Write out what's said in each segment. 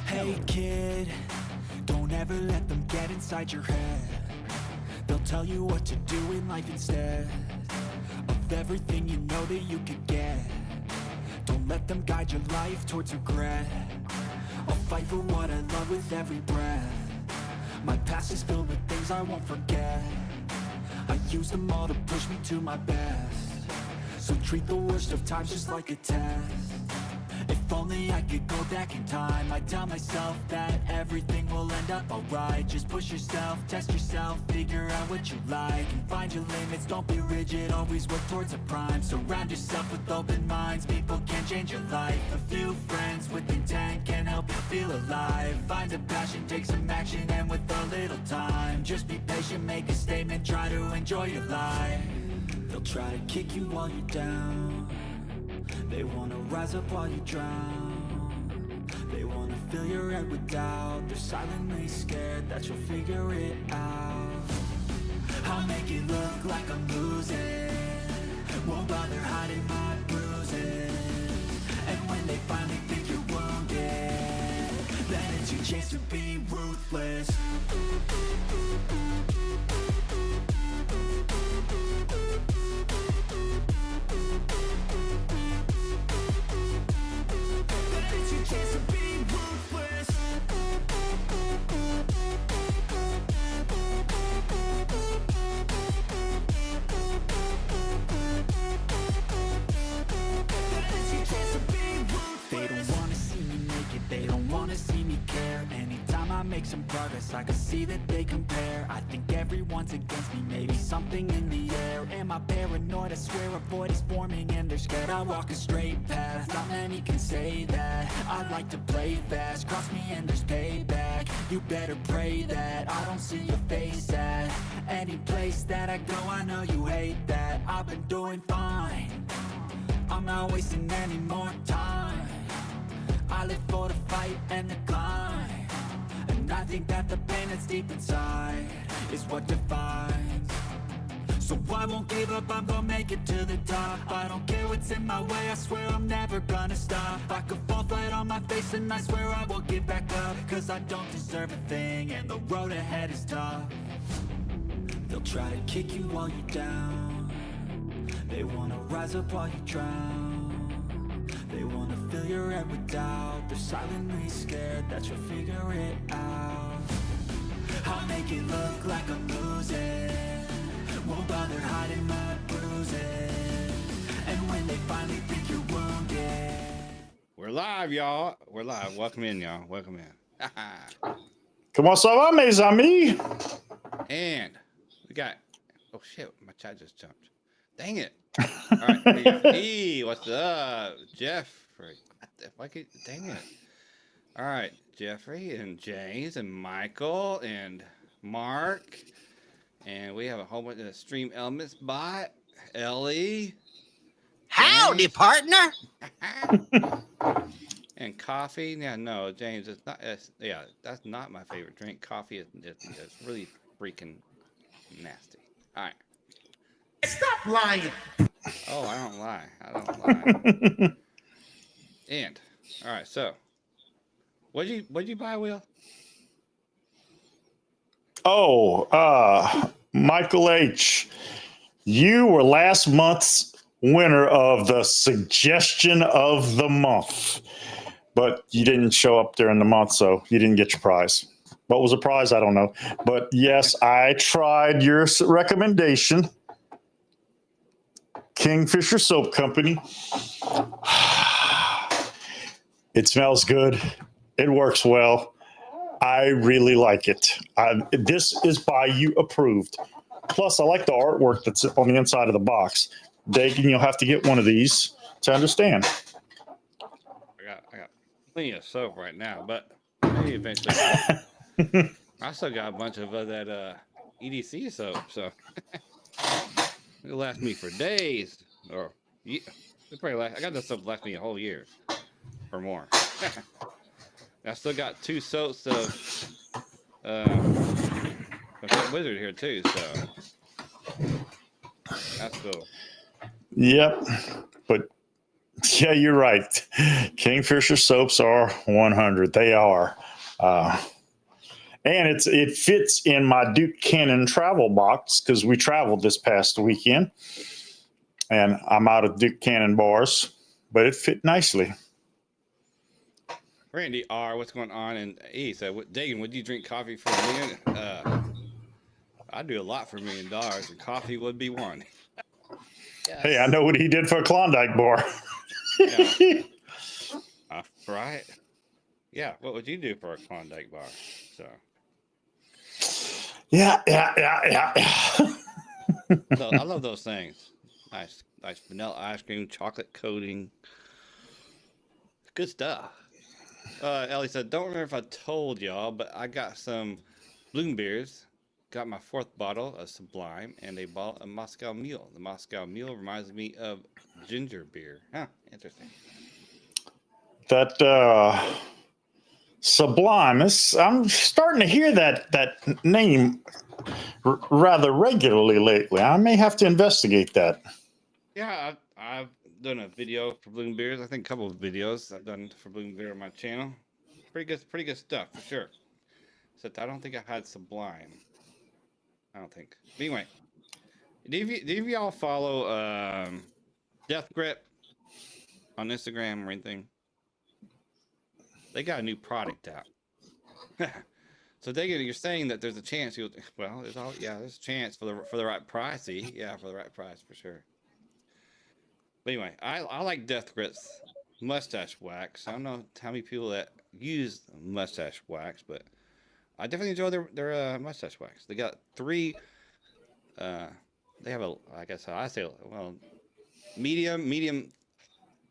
Hey kid, don't ever let them get inside your head. They'll tell you what to do in life instead of everything you know that you could get. Don't let them guide your life towards regret. I'll fight for what I love with every breath. My past is filled with things I won't forget. I use them all to push me to my best. So treat the worst of times just like a test. If only I could go back in time, I'd tell myself that everything will end up alright. Just push yourself, test yourself, figure out what you like, and find your limits, don't be rigid, always work towards a prime. Surround yourself with open minds, people can change your life. A few friends with intent can help you feel alive. Find a passion, take some action, and with a little time, just be patient, make a statement, try to enjoy your life. They'll try to kick you while you're down. They wanna rise up while you drown. They wanna fill your head with doubt. They're silently scared that you'll figure it out. I'll make it look like I'm losing. Won't bother hiding my bruises. And when they finally think you're wounded, then it's your chance to be ruthless. They don't wanna see me care. Anytime I make some progress, I can see that they compare. I think everyone's against me, maybe something in the air. Am I paranoid? I swear a void is forming and they're scared. I walk a straight path, not many can say that. I like to play fast, cross me and there's payback. You better pray that I don't see your face at any place that I go. I know you hate that. I've been doing fine, I'm not wasting any more time. I live for the fight and the climb, and I think that the pain that's deep inside is what defines. So I won't give up, I'm gonna make it to the top. I don't care what's in my way, I swear I'm never gonna stop. I could fall flat on my face and I swear I won't get back up, cause I don't deserve a thing and the road ahead is tough. They'll try to kick you while you're down. They wanna rise up while you drown. They wanna fill your head with doubt. They're silently scared that you'll figure it out. I'll make it look like I'm losing. Won't bother hiding my bruises. And when they finally think you're wounded. We're live, y'all. We're live. Welcome in, y'all. Welcome in. Comment ça va, mes amis? And we got... Oh, shit. My chat just jumped. Dang it. All right, we got E. What's up, Jeffrey? Dang it! All right, Jeffrey and James and Michael and Mark, and we have a whole bunch of Stream Elements bot. Ellie, howdy, partner. And coffee. Yeah, no, James, it's not. Yeah, that's not my favorite drink. Coffee is it's really freaking nasty. All right. Stop lying. Oh, I don't lie. I don't lie. And all right, so what'd you buy, Will? Oh, Michael H. You were last month's winner of the suggestion of the month, but you didn't show up during the month, so you didn't get your prize. What was the prize? I don't know. But yes, I tried your recommendation. Kingfisher Soap Company. It smells good. It works well. I really like it. This is Bayou approved. Plus, I like the artwork that's on the inside of the box. Dagan, you'll have to get one of these to understand. I got plenty of soap right now, but maybe eventually. I still got a bunch of that EDC soap, so it'll last me for days, or it'll probably last. I got this stuff last me a whole year or more. I still got 2 soaps of Wizard here too, so that's cool. Yep, but Yeah, you're right. Kingfisher soaps are 100. They are. And it fits in my Duke Cannon travel box because we traveled this past weekend, and I'm out of Duke Cannon bars, but it fit nicely. Randy R, what's going on? And E said, Dagan, would you drink coffee for $1 million? I'd do a lot for $1 million, and coffee would be one. Yes. Hey, I know what he did for a Klondike bar. Yeah. Right? Yeah. What would you do for a Klondike bar? So. Yeah. So I love those things. Nice vanilla ice cream, chocolate coating. Good stuff. Ellie said, don't remember if I told y'all, but I got some bloom beers. Got my 4th bottle of Sublime and a bottle of Moscow Mule. The Moscow Mule reminds me of ginger beer. Huh, interesting. That Sublime, I'm starting to hear that name rather regularly lately. I may have to investigate that. Yeah, I've done a video for Bloom Beers. I think a couple of videos I've done for Bloom Beer on my channel. Pretty good stuff for sure. Except I don't think I had Sublime. I don't think. But anyway, do y'all follow Death Grip on Instagram or anything? They got a new product out. So you're saying that there's a chance there's a chance for the right price. Yeah, for the right price for sure. But anyway, I like Death Grip's mustache wax. I don't know how many people that use mustache wax, but I definitely enjoy their mustache wax. They got 3. They have I guess how I say, well, medium,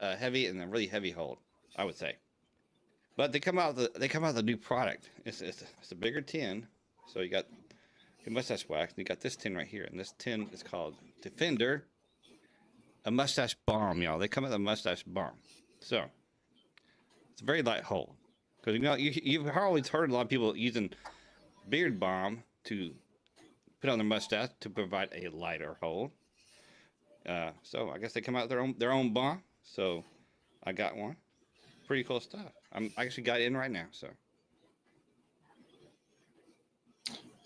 heavy, and a really heavy hold, I would say. But they come out with a new product. It's a bigger tin. So you got your mustache wax, and you got this tin right here, and this tin is called Defender. A mustache balm, y'all. They come with a mustache balm. So it's a very light hold. Because you've always heard a lot of people using beard balm to put on their mustache to provide a lighter hold. So I guess they come out with their own balm. So I got one. Pretty cool stuff. I actually got it in right now. So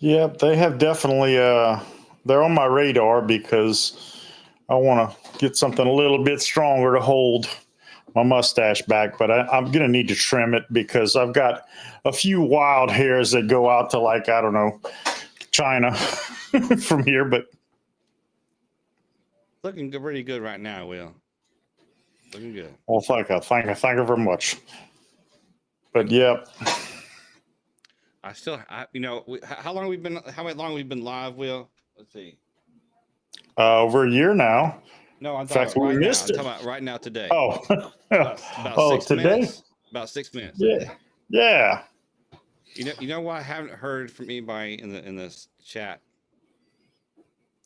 Yeah, they have definitely they're on my radar because I want to get something a little bit stronger to hold my mustache back, but I'm going to need to trim it because I've got a few wild hairs that go out to, like, I don't know, China from here, but looking pretty good right now, Will. Looking good. Well, thank you very much. But yeah. How long we've been live, Will? Let's see. Over a year now. No, I'm In talking fact, about we right now. missed I'm it. talking about right now today. Oh, About 6 today? minutes. About 6 minutes. Yeah. You know why I haven't heard from anybody in this chat?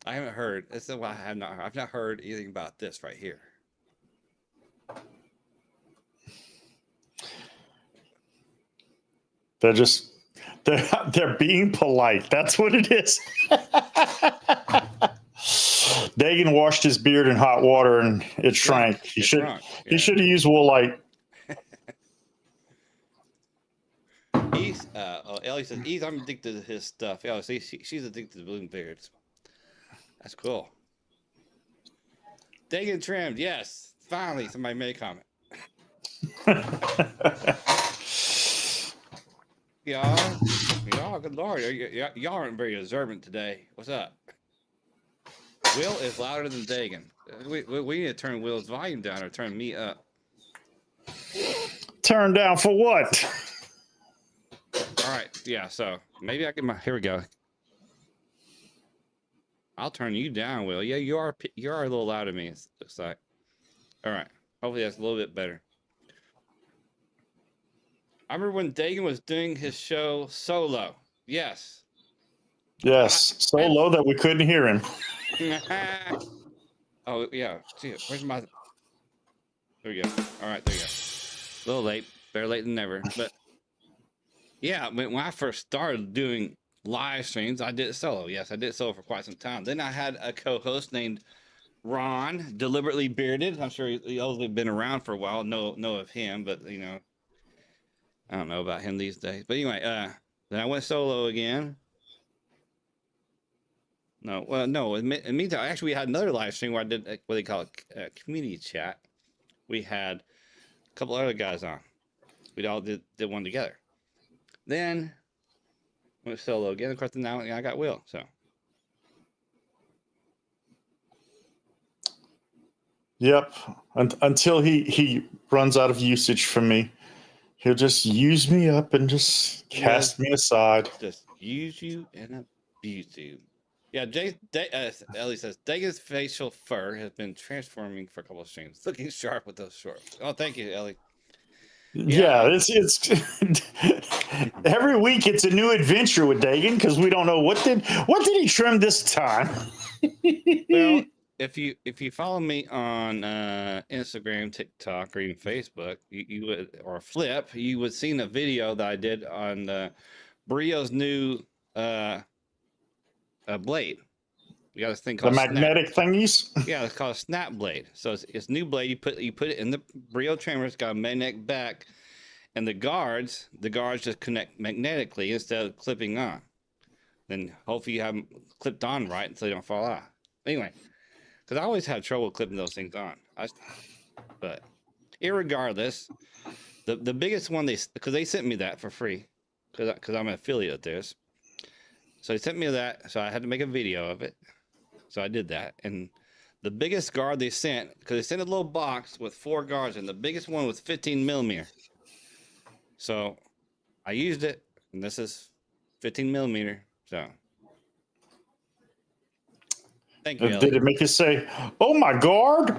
I haven't heard. This is why I've not heard anything about this right here. They're being polite. That's what it is. Dagan washed his beard in hot water and it shrank. He should have used Woolite. Ellie says, I'm addicted to his stuff. Yeah, see, she's addicted to bloom beards. That's cool. Dagan trimmed, yes. Finally, somebody made a comment. Y'all, good Lord. Y'all aren't very observant today. What's up? Will is louder than Dagan. We need to turn Will's volume down or turn me up. Turn down for what? All right, yeah, so maybe I get here we go. I'll turn you down, Will. Yeah, you are a little loud to me, it looks like. All right, hopefully that's a little bit better. I remember when Dagan was doing his show solo. Yes. Yes, so low that we couldn't hear him. Oh, yeah. Gee, where's my... There we go. All right, there you go. A little late. Better late than never. But, yeah, when I first started doing live streams, I did it solo. Yes, I did it solo for quite some time. Then I had a co-host named Ron, deliberately bearded. I'm sure he's only been around for a while. Know of him, but I don't know about him these days. But anyway, then I went solo again. No, well, no. In the meantime, actually, we had another live stream where I did what they call a community chat. We had a couple other guys on. We all did one together. Then went solo again. Of course, now I got Will. So Yep. Until he runs out of usage from me, he'll just use me up and just cast me aside. Just use you and abuse you. Yeah, Ellie says Dagan's facial fur has been transforming for a couple of streams, looking sharp with those shorts. Oh, thank you, Ellie. Yeah, it's every week it's a new adventure with Dagan because we don't know what did he trim this time. Well, if you follow me on Instagram, TikTok, or even Facebook, you would, or Flip, you would seen a video that I did on Brio's new blade. We got this thing called the magnetic thingies. Yeah, it's called a snap blade. So it's new blade. You put it in the Brio trimmer. It's got a magnetic back, and the guards just connect magnetically instead of clipping on. Then hopefully you have them clipped on right so they don't fall off. Anyway, because I always had trouble clipping those things on. But irregardless, the biggest one because they sent me that for free because I'm an affiliate of theirs. So they sent me that, so I had to make a video of it. So I did that, and the biggest guard they sent, because they sent a little box with 4 guards, and the biggest one was 15 millimeter. So I used it, and this is 15 millimeter. So thank you, Ellie. Did it make you say, "Oh my guard"?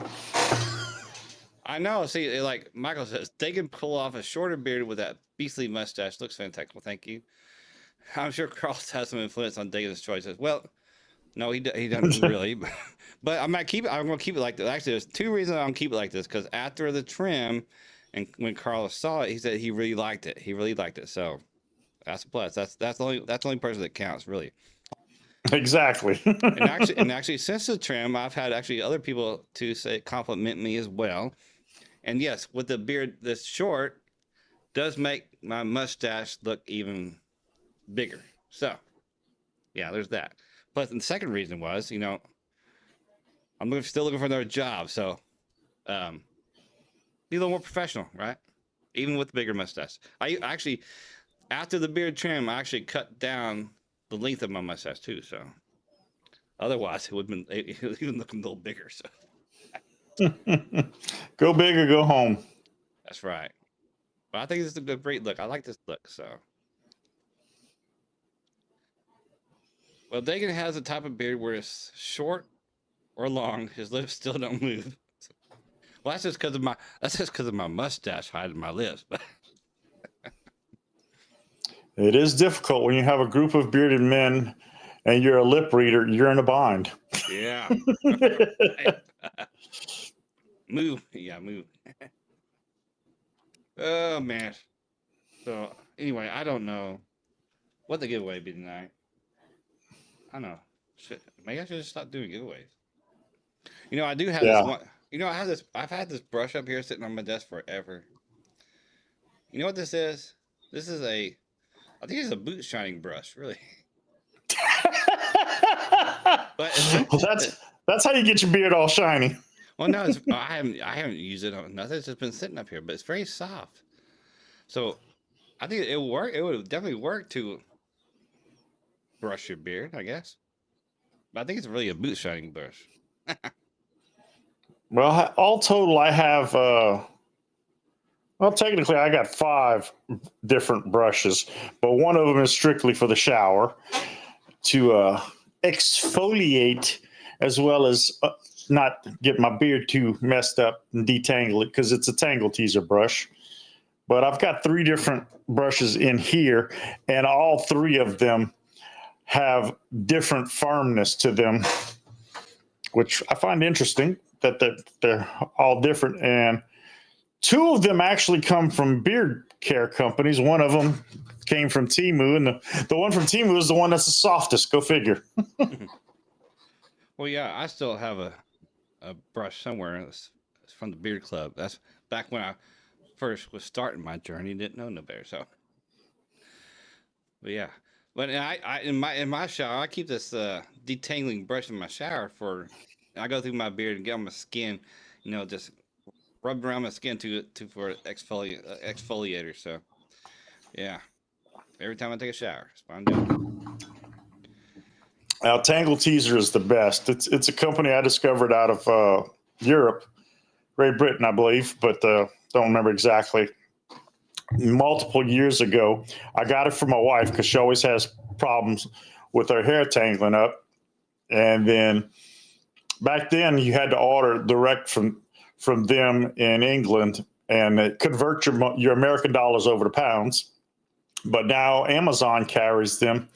I know. See, like Michael says, they can pull off a shorter beard with that beastly mustache. Looks fantastic. Well, thank you. I'm sure Carlos has some influence on Dagan's choices. Well, no, he doesn't really. But I'm going to keep it like this. Actually, there's 2 reasons I'm going to keep it like this. Because after the trim, and when Carlos saw it, he said he really liked it. He really liked it. So that's a plus. That's the only person that counts, really. Exactly. and actually, since the trim, I've had actually other people to say compliment me as well. And yes, with the beard this short, does make my mustache look even bigger. So yeah, there's that. But the second reason was, I'm still looking for another job, so be a little more professional, right? Even with the bigger mustache. I actually, after the beard trim, I actually cut down the length of my mustache too. So otherwise, it would have been even looking a little bigger. So go big or go home. That's right. But I think this is a great look. I like this look. So. Well, Dagan has a type of beard where it's short or long. His lips still don't move. Well, that's just because of my mustache hiding my lips. It is difficult when you have a group of bearded men and you're a lip reader. You're in a bind. Yeah. Move. Yeah, move. Oh man. So anyway, I don't know what the giveaway be tonight. I don't know. Maybe I should just stop doing giveaways. I do have this one. I've had this brush up here sitting on my desk forever. You know what this is? This is I think it's a boot shining brush, really. But well, that's how you get your beard all shiny. Well, no, I haven't used it on nothing. It's just been sitting up here, but it's very soft. So I think it will work. It would definitely work to brush your beard, I guess. But I think it's really a boot shining brush. Well, all total, I have. Well, technically, I got 5 different brushes, but one of them is strictly for the shower to exfoliate, as well as not get my beard too messed up and detangle it, because it's a tangle teaser brush. But I've got 3 different brushes in here, and all 3 of them have different firmness to them, which I find interesting that they're all different. And 2 of them actually come from beard care companies. One of them came from Temu, and the one from Temu is the one that's the softest. Go figure. Well, yeah, I still have a brush somewhere. It's from the Beard Club. That's back when I first was starting my journey. Didn't know no better. So, but yeah. But I in my shower, I keep this detangling brush in my shower for. I go through my beard and get on my skin, just rub around my skin to for exfoliator. So yeah, every time I take a shower, that's what I'm doing. Now, Tangle Teaser is the best. It's a company I discovered out of Europe, Great Britain, I believe, but don't remember exactly. Multiple years ago, I got it for my wife because she always has problems with her hair tangling up. And then back then, you had to order direct from them in England, and it convert your American dollars over to pounds. But now Amazon carries them,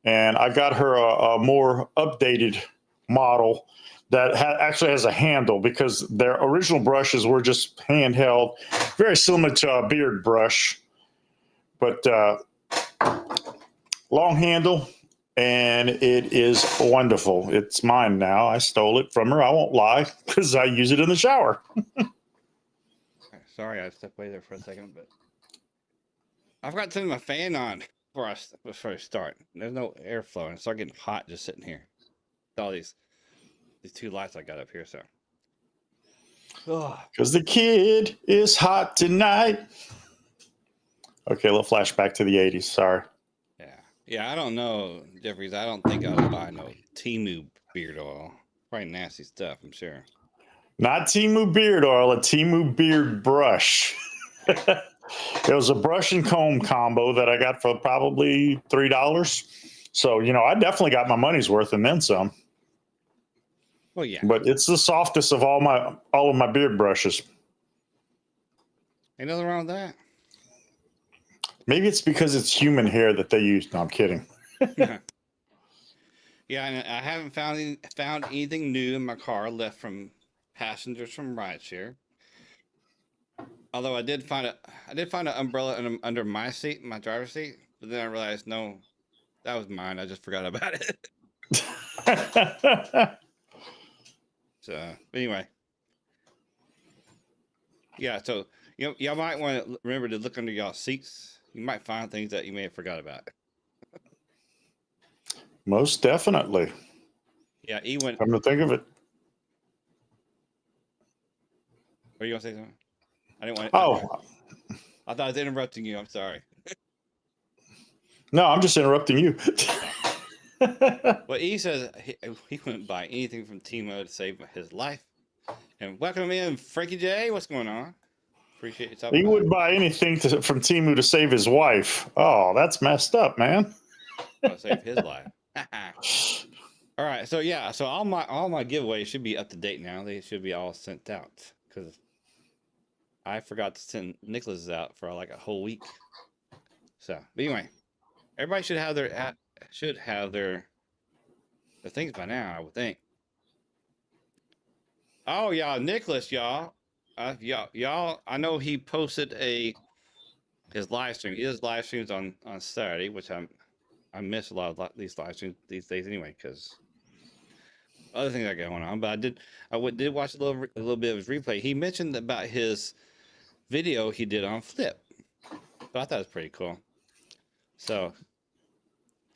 and I got her a more updated model that actually has a handle because their original brushes were just handheld, very similar to a beard brush, but long handle, and it is wonderful. It's mine now. I stole it from her. I won't lie because I use it in the shower. Sorry, I stepped away there for a second, but I forgot to turn my fan on before I start. There's no airflow, and it started getting hot just sitting here. With all these two lights I got up here, so. Because the kid is hot tonight. Okay, a little flashback to the 80s. Sorry. Yeah, I don't know, Jeffries. I don't think I'll buy no Temu beard oil. Probably nasty stuff, I'm sure. Not Temu beard oil, a Temu beard brush. It was a brush and comb combo that I got for probably $3. So, I definitely got my money's worth and then some. Well, yeah. But it's the softest of all of my beard brushes. Ain't nothing wrong with that. Maybe it's because it's human hair that they use. No, I'm kidding. Yeah, and I haven't found anything new in my car left from passengers from rideshare. Although I did find an umbrella under my seat, my driver's seat, but then I realized no, that was mine. I just forgot about it. So anyway, yeah. So y'all might want to remember to look under y'all seats. You might find things that you may have forgot about. Most definitely. Yeah, E went. Come to think of it. Were you gonna say something? I didn't want. I thought I was interrupting you. I'm sorry. No, I'm just interrupting you. Well, E says he wouldn't buy anything from Timo to save his life. And welcome in, Frankie J. What's going on? Appreciate you talking. He wouldn't buy anything from Temu to save his wife. Oh, that's messed up, man. To save his life. All right, so yeah, so all my giveaways should be up to date now. They should be all sent out because I forgot to send Nicholas out for like a whole week. So, but anyway, everybody should have their things by now, I would think. Oh yeah, Nicholas, y'all. Y'all, I know he posted his live stream. His live streams on Saturday, which I miss a lot of these live streams these days anyway, because other things are going on. But I did watch a little bit of his replay. He mentioned about his video he did on Flip. So I thought it was pretty cool. So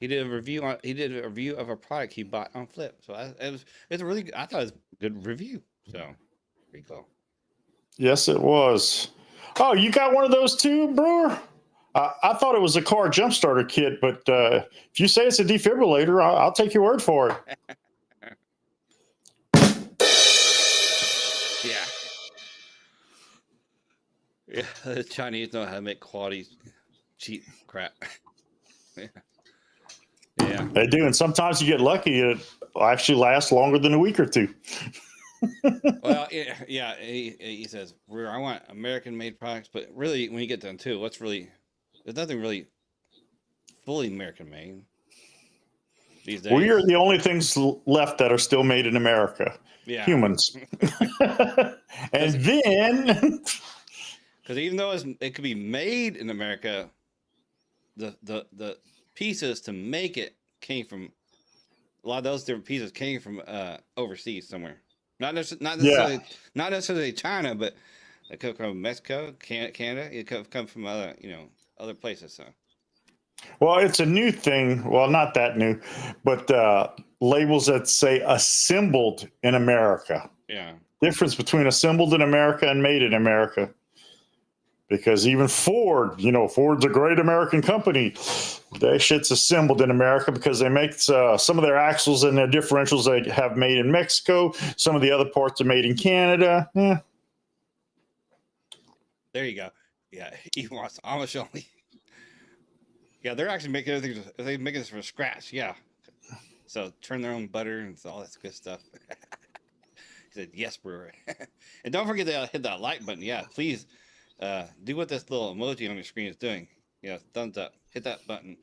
he did a review of a product he bought on Flip. So I thought it was a good review. So pretty cool. Yes, it was. Oh, you got one of those too, Brewer? I thought it was a car jump starter kit, but if you say it's a defibrillator, I'll take your word for it. Yeah, the Chinese know how to make quality cheap crap. Yeah, They do, and sometimes you get lucky; it actually lasts longer than a week or two. Well, yeah. He says, I want American-made products, but really, when you get down to it, there's nothing really fully American-made these days. We are the only things left that are still made in America. Yeah. Humans. And then, because even though it could be made in America, the pieces to make it came from a lot of those different pieces came from overseas somewhere. Not Yeah. necessarily China, but they come from Mexico, Canada. It come from other places. So Well, it's a new thing. Well, not that new, but labels that say assembled in America. yeah, Difference between assembled in America and made in America. Because even Ford, Ford's a great American company. That shit's assembled in America because they make some of their axles and their differentials they have made in Mexico. Some of the other parts are made in Canada. there you go. Yeah, E.14 Amish only. Yeah, they're actually making everything. They making this from scratch. Yeah, so turn their own butter and all that good stuff. He said, "Yes, brewer," and don't forget to hit that like button. Yeah, please do what this little emoji on your screen is doing. Yeah, thumbs up. Hit that button,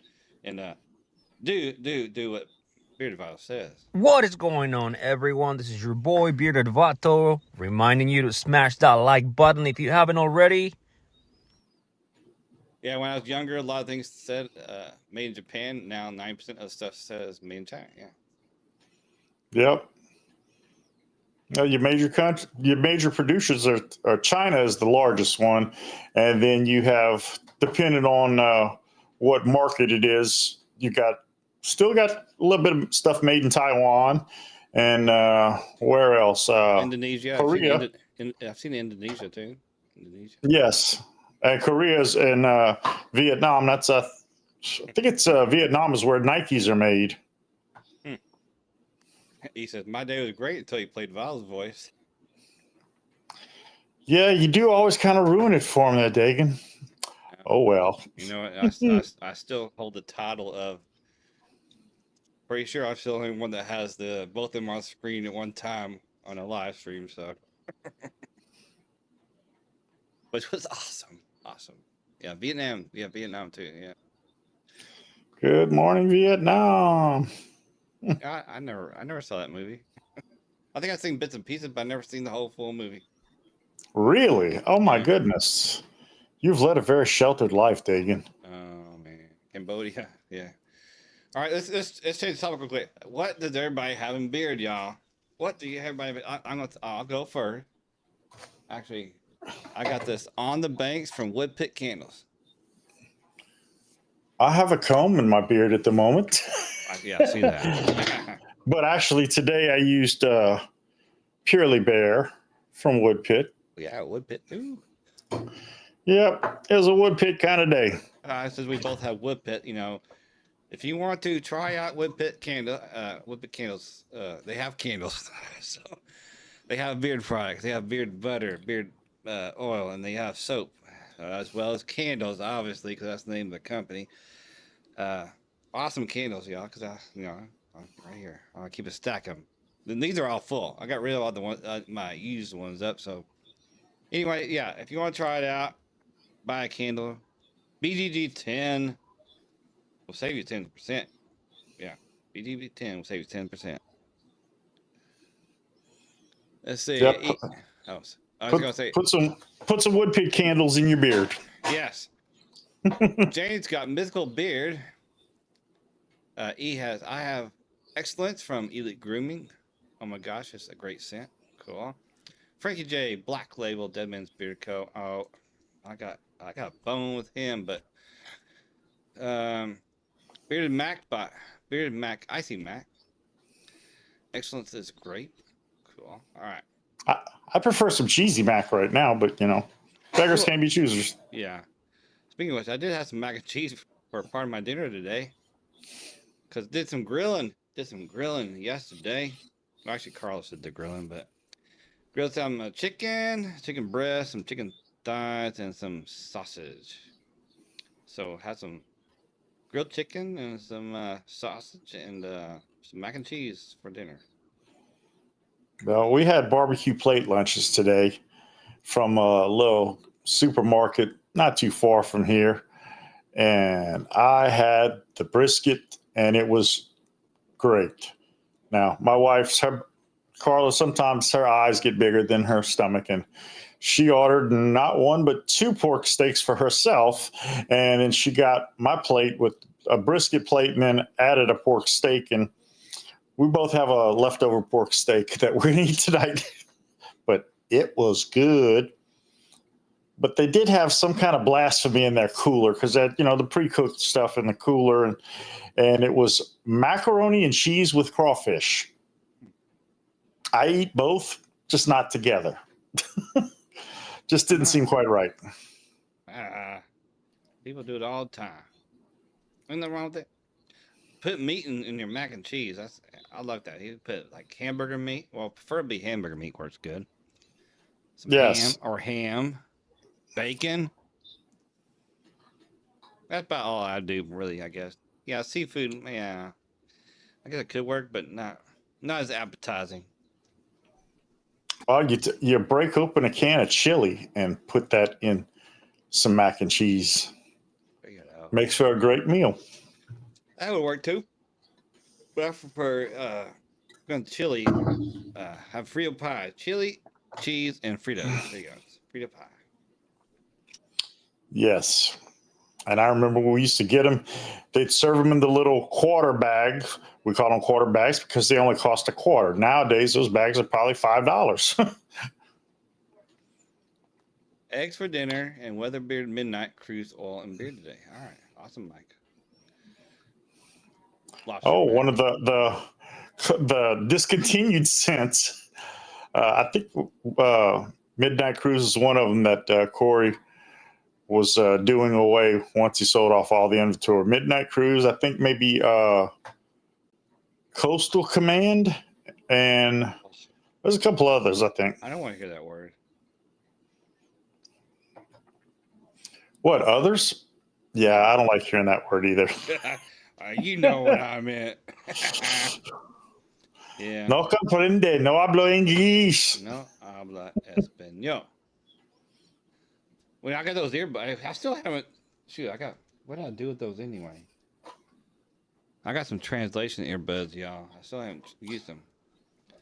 and do what Bearded Vital says. What is going on, everyone? This is your boy Bearded Vato, reminding you to smash that like button if you haven't already. Yeah, when I was younger, a lot of things said made in Japan. Now 9% of stuff says made in China. Yeah. Yep. Your major producers are China is the largest one, and then you have, depending on what market it is, you still got a little bit of stuff made in Taiwan, and where else? Indonesia. Korea. I've seen Indonesia too. Indonesia. Yes, and Korea's and Vietnam. That's I think it's Vietnam is where Nikes are made. He says, "My day was great until you played Val's voice." Yeah, you do always kind of ruin it for him, that Dagan. Oh well. You know what? I still hold the title of. Pretty sure I'm still the only one that has both of them on screen at one time on a live stream. So, which was awesome. Yeah, Vietnam. Yeah, Vietnam too. Yeah. Good morning, Vietnam. I never saw that movie. I think I've seen bits and pieces, but I've never seen the whole full movie. Really? Oh my goodness. You've led a very sheltered life, Dagan. Oh man, Cambodia. Yeah. All right, let's change the topic real quick. What does everybody have in beard, y'all? What do you everybody? I'll go first. Actually, I got this on the banks from Wood Pit Candles. I have a comb in my beard at the moment. Yeah, I see that. But actually, today I used Purely Bare from Wood Pit. Yeah, Wood Pit. Ooh. Yep, it was a Wood Pit kind of day. Since we both have Wood Pit, if you want to try out Wood Pit Candles, they have candles. So they have beard products, they have beard butter, beard oil, and they have soap, as well as candles, obviously, because that's the name of the company. Awesome candles, y'all. Because I'm right here. I'll keep a stack of them. Then these are all full. I got rid of all the ones, my used ones up. So anyway, yeah. If you want to try it out, buy a candle. BGG 10 will save you 10%. Yeah, BGG 10 will save you 10%. Let's see. Yep. I was gonna say put some Wood Pit candles in your beard. yes. Jane's got mythical beard. I have excellence from Elite Grooming. Oh my gosh, it's a great scent. Cool. Frankie J, Black Label, Dead Man's Beard Co. Oh, I got a bone with him, but Bearded Mac, Icy Mac. Excellence is great. Cool. All right. I prefer some cheesy Mac right now, but beggars can't be choosers. Yeah. Speaking of which, I did have some mac and cheese for part of my dinner today. Because did some grilling yesterday. Well, actually, Carlos did the grilling, but grilled some chicken breast, some chicken thighs, and some sausage. So had some grilled chicken and some sausage and some mac and cheese for dinner. Well, we had barbecue plate lunches today from a little supermarket not too far from here. And I had the brisket, and it was great. Now, my wife's, Carla, sometimes her eyes get bigger than her stomach, and she ordered not one but 2 pork steaks for herself, and then she got my plate with a brisket plate and then added a pork steak. And We both have a leftover pork steak that we're going to eat tonight, but it was good. But they did have some kind of blasphemy in their cooler because that, the pre-cooked stuff in the cooler, and it was macaroni and cheese with crawfish. I eat both, just not together. Just didn't seem quite right. People do it all the time. Ain't nothing wrong with it. Put meat in your mac and cheese. I love that. You put like hamburger meat. Well, preferably hamburger meat works good. Some ham, bacon. That's about all I do, really. I guess. Yeah, seafood. Yeah, I guess it could work, but not as appetizing. Well, you break open a can of chili and put that in some mac and cheese. Makes for a great meal. That would work too. But I prefer chili. Have Frito pie, chili, cheese, and Fritos. There you go. Frito pie. Yes. And I remember when we used to get them, they'd serve them in the little quarter bag. We call them quarter bags because they only cost a quarter. Nowadays, those bags are probably $5. Eggs for dinner and Weatherbeard Midnight Cruise Oil and Beer today. All right. Awesome, Mike. Lobster one of the discontinued scents. I think Midnight Cruise is one of them that Corey was doing away once he sold off all the inventory. Midnight Cruise, I think maybe Coastal Command, and there's a couple others, I think. I don't want to hear that word. What, others? Yeah, I don't like hearing that word either. You know what I meant. Yeah. No comprende, no hablo inglés. No habla español. Well, I got those earbuds. I still haven't. Shoot, what did I do with those anyway? I got some translation earbuds, y'all. I still haven't used them.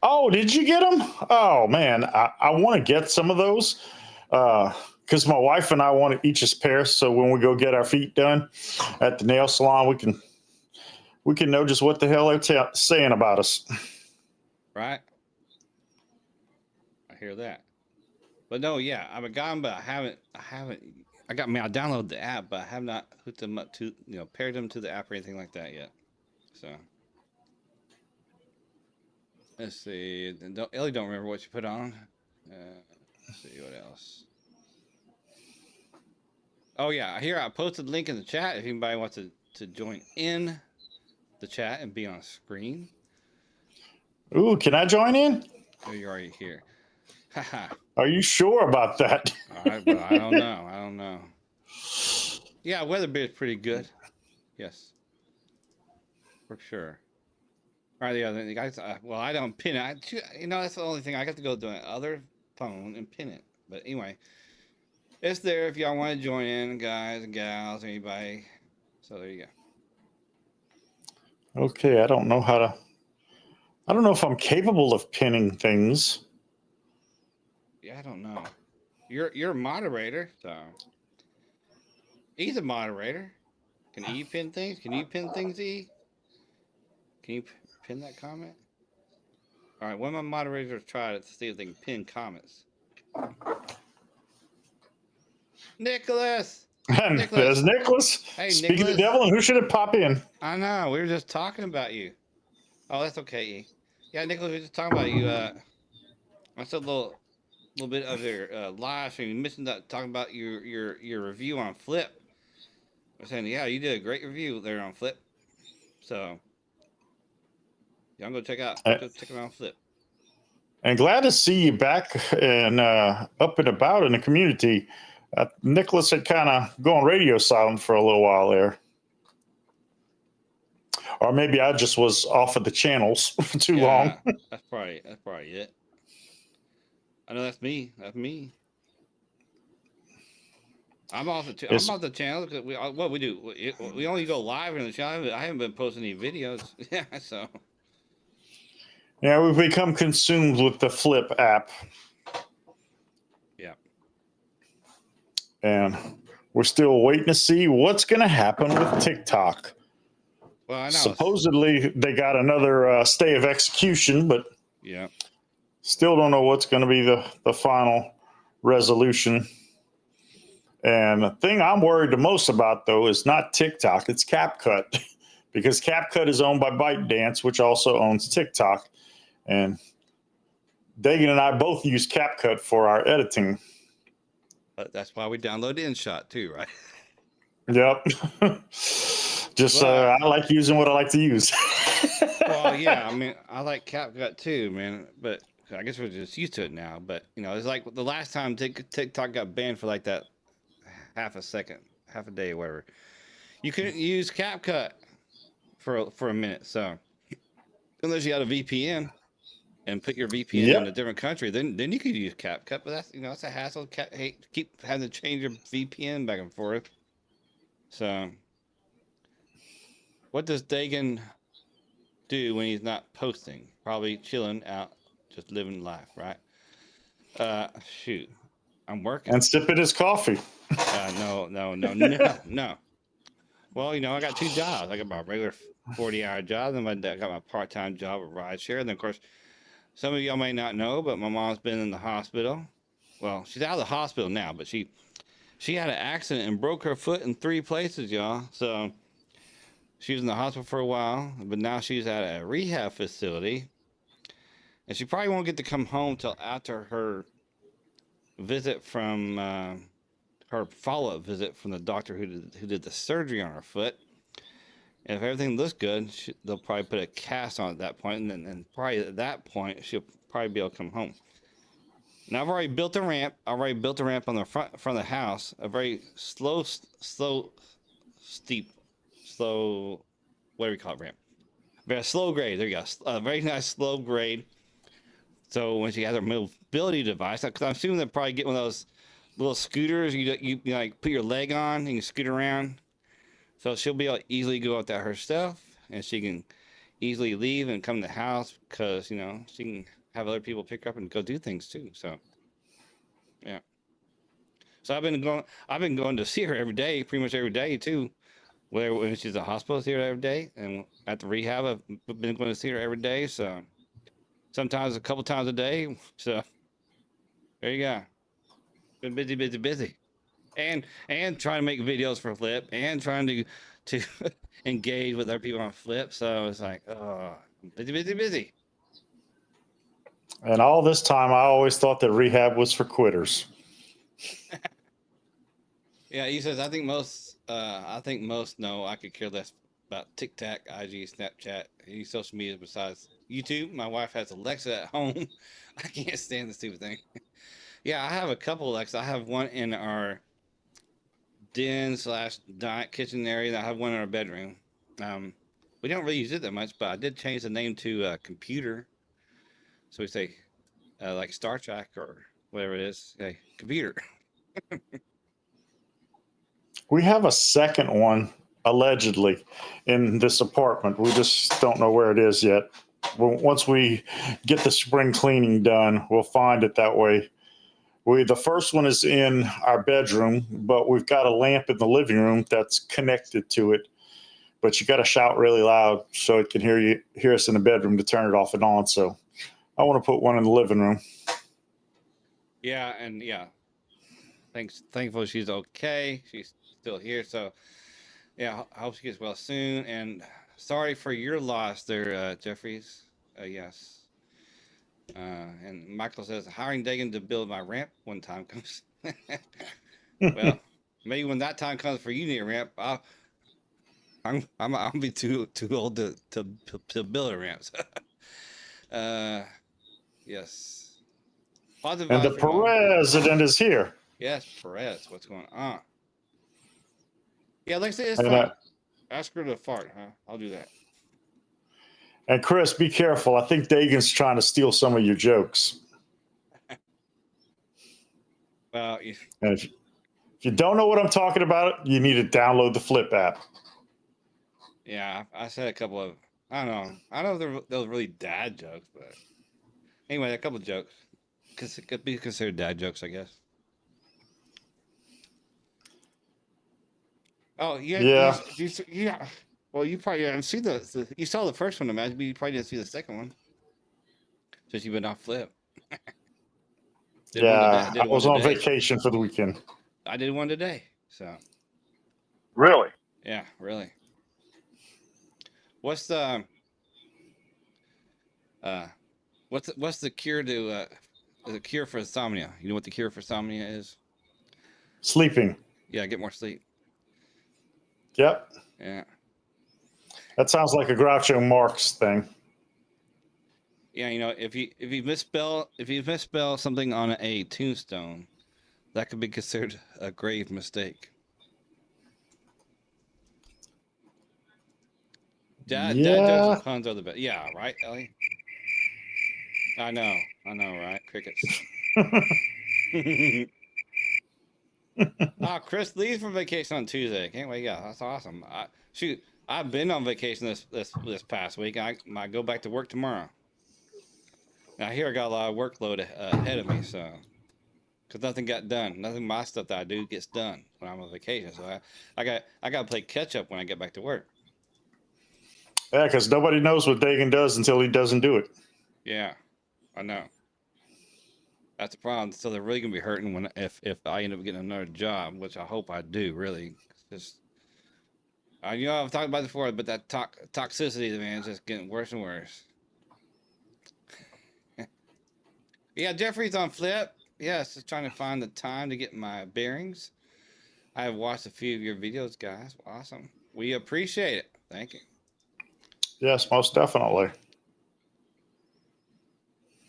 Oh, did you get them? Oh, man. I want to get some of those because my wife and I want each a pair. So when we go get our feet done at the nail salon, we can know just what the hell they're saying about us. Right. I hear that. But no, yeah, I've got them, but I haven't. I downloaded the app, but I have not hooked them up to, paired them to the app or anything like that yet. So let's see. Ellie don't remember what you put on. Let's see what else. Oh yeah, here I posted the link in the chat if anybody wants to join in the chat and be on screen. Ooh, can I join in? Oh, you're already here. Are you sure about that? I don't know. Yeah, Weatherbeard's pretty good. Yes, for sure. All right, the other thing, guys. Well, I don't pin it. That's the only thing. I got to go to my other phone and pin it. But anyway, it's there if y'all want to join in, guys and gals, anybody. So there you go. Okay, I don't know if I'm capable of pinning things. Yeah, I don't know. You're a moderator, so E's a moderator. Can E pin things? Can you pin things, E? Can you pin that comment? All right, one of my moderators try to see if they can pin comments. Nicholas! There's Nicholas. Hey, Speaking Nicholas. of the devil, and who should it pop in? I know. We were just talking about you. Oh, that's okay, E. Yeah, Nicholas, we were just talking about you. I said a little bit of your live stream. You missing that, talking about your review on Flip. I was saying, yeah, you did a great review there on Flip. So, y'all go check it out Flip. And glad to see you back and up and about in the community. Nicholas had kind of gone radio silent for a little while there. Or maybe I just was off of the channels for too long. That's probably it. I know that's me. I'm off the channel because we do. We only go live in the channel. I haven't been posting any videos. Yeah, so. Yeah, we've become consumed with the Flip app. Yeah. And we're still waiting to see what's going to happen with TikTok. Well, I know. Supposedly they got another stay of execution, but Yeah. still don't know what's going to be the final resolution. And the thing I'm worried the most about, though, is not TikTok, it's CapCut. Because CapCut is owned by ByteDance, which also owns TikTok. And Dagan and I both use CapCut for our editing. But that's why we download InShot too, right? Yep. Just But, I like using what I like to use. well, yeah, I mean, I like CapCut too, man. But I guess we're just used to it now. But you know, it's like the last time TikTok got banned for like that half a day, or whatever. You couldn't use CapCut for a minute. So unless you had a VPN and put your VPN in a Yep. different country, then you could use CapCut. But that's that's a hassle. Hate keep having to change your VPN back and forth. So what does Dagan do when he's not posting? Probably chilling out, just living life, right? Shoot, I'm working. And sipping his coffee. No. Well, I got two jobs. I got my regular 40-hour job, and I got my part-time job at rideshare. And then, of course, some of y'all may not know, but my mom's been in the hospital. Well, she's out of the hospital now, but she had an accident and broke her foot in 3 places, y'all. So she was in the hospital for a while, but now she's at a rehab facility, and she probably won't get to come home till after her visit from her follow-up visit from the doctor who did the surgery on her foot. And if everything looks good, they'll probably put a cast on at that point, and then probably at that point she'll probably be able to come home. Now I've already built a ramp. I already built a ramp on the front of the house, a very slow, steep, whatever you call it, ramp. Very slow grade. There you go. A very nice slow grade. So when she has her mobility device, because I'm assuming they'll probably get one of those little scooters you like put your leg on and you scoot around. So she'll be able to easily go out there herself, and she can easily leave and come to the house because she can have other people pick her up and go do things too. So yeah. So I've been going to see her every day, pretty much every day too. Whether when she's at the hospital, I see her every day, and at the rehab, I've been going to see her every day. So sometimes a couple times a day. So there you go. Been busy. And trying to make videos for Flip and trying to engage with other people on Flip. So it's like, oh, busy. And all this time, I always thought that rehab was for quitters. Yeah, he says, I think most know I could care less about TikTok, IG, Snapchat, any social media besides YouTube. My wife has Alexa at home. I can't stand the stupid thing. Yeah, I have a couple Alexa. I have one in our den/diet kitchen area. I have one in our bedroom. We don't really use it that much, but I did change the name to computer. So we say like Star Trek or whatever it is. Hey, computer. We have a second one, allegedly, in this apartment. We just don't know where it is yet. Once we get the spring cleaning done, we'll find it that way. The first one is in our bedroom, but we've got a lamp in the living room that's connected to it. But you got to shout really loud so it can hear us in the bedroom to turn it off and on. So I want to put one in the living room. Yeah, and yeah. Thankful she's okay. She's still here. So yeah, I hope she gets well soon. And sorry for your loss there, Jeffries. Yes. And Michael says hiring Dagan to build my ramp when time comes. Well, maybe when that time comes for you need a ramp, I'll be too old to build a ramp. Yes. Positive And the vibes for mom. president is here. Yes, Perez. What's going on? Yeah, like I said, it's And, fun. Ask her to fart, huh? I'll do that. And Chris, be careful. I think Dagan's trying to steal some of your jokes. Well, And if you don't know what I'm talking about, you need to download the Flip app. yeah, I said a couple of, I don't know. I don't know if they're really dad jokes, but anyway, a couple of jokes. Because it could be considered dad jokes, I guess. Oh, Yeah. yeah. Well, you probably haven't seen you saw the first one, imagine, but you probably didn't see the second one. Since you've been off Flip. Did one today. I Yeah, I did one was on today. vacation for the weekend. I did one today. So Really? yeah, really. What's the uh what's the cure to the cure for insomnia? You know what the cure for insomnia is? Sleeping. Yeah, get more sleep. Yep. Yeah. That sounds like a Groucho Marx thing. Yeah, you know, if you misspell something on a tombstone, that could be considered a grave mistake. Dad jokes Yeah. and puns are the best. Yeah, right, Ellie? I know, right? Crickets. Chris leaves for vacation on Tuesday. Can't wait. Yeah, that's awesome. Shoot, I've been on vacation this past week. I might go back to work tomorrow. Now here I got a lot of workload ahead of me, so because nothing got done. Nothing of my stuff that I do gets done when I'm on vacation. So I got to play catch up when I get back to work. Yeah, because nobody knows what Dagan does until he doesn't do it. Yeah, I know. That's the problem. So they're really gonna be hurting when if I end up getting another job, which I hope I do. Really, just you know I've talked about it before, but that toxicity, man, is just getting worse and worse. Yeah, Jeffrey's on Flip. Yes, just trying to find the time to get my bearings. I have watched a few of your videos, guys. Awesome. We appreciate it. Thank you. Yes, most definitely.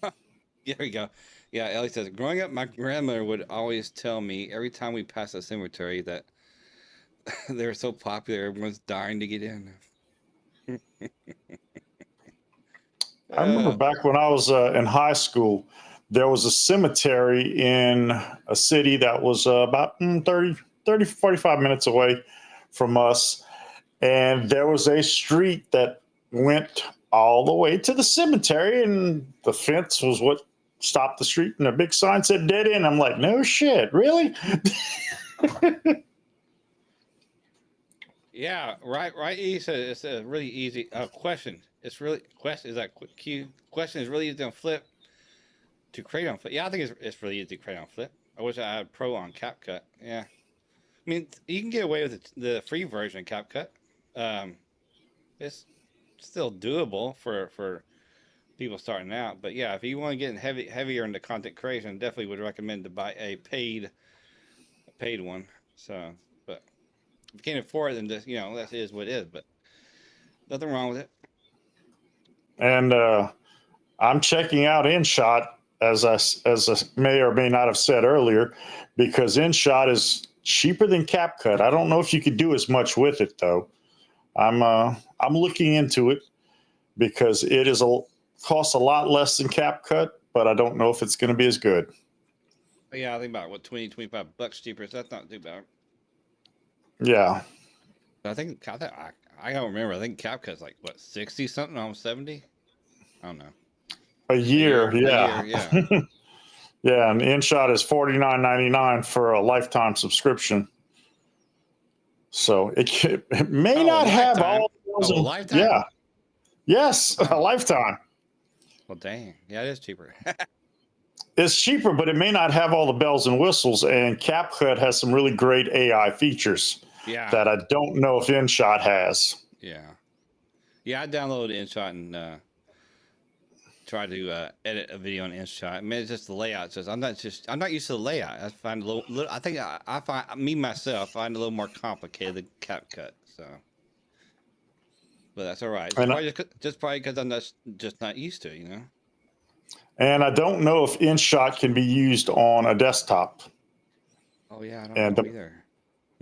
There we go. Yeah, Ellie says, growing up, my grandmother would always tell me every time we passed a cemetery that they were so popular, everyone's dying to get in. I remember back when I was in high school, there was a cemetery in a city that was about 45 minutes away from us. And there was a street that went all the way to the cemetery, and the fence was what stopped the street, and a big sign said dead end. I'm like, no shit, really? Yeah, right. He said it's a really easy question. It's really question is that question is really easy on Flip to create on Flip. Yeah, I think it's really easy to create on Flip. I wish I had Pro on CapCut. Yeah, I mean you can get away with the free version of CapCut. It's still doable for people starting out, but yeah, if you want to get heavier into content creation, definitely would recommend to buy a paid one. So, but if you can't afford it, then just that is what it is. But nothing wrong with it. And I'm checking out InShot as I may or may not have said earlier, because InShot is cheaper than CapCut. I don't know if you could do as much with it though. I'm looking into it because it costs a lot less than CapCut, but I don't know if it's going to be as good. Yeah, I think about what $20-25 cheaper. So that's not too bad. Yeah. I don't remember. I think CapCut's like what 60 something, almost 70. I don't know. A year, yeah. Yeah. Yeah, and InShot is $49.99 for a lifetime subscription. So it may not have all. A lifetime. Yeah. Yes, a lifetime. Well, dang. Yeah, it is cheaper. It's cheaper, but it may not have all the bells and whistles. And CapCut has some really great AI features. Yeah. That I don't know if InShot has. Yeah. Yeah, I downloaded InShot and tried to edit a video on InShot. I mean, it's just the layout. It's just I'm not used to the layout. I find a little I think I find myself find a little more complicated than CapCut. So, but that's all right. Just probably because I'm just not used to it, And I don't know if InShot can be used on a desktop. Oh yeah, I don't know either.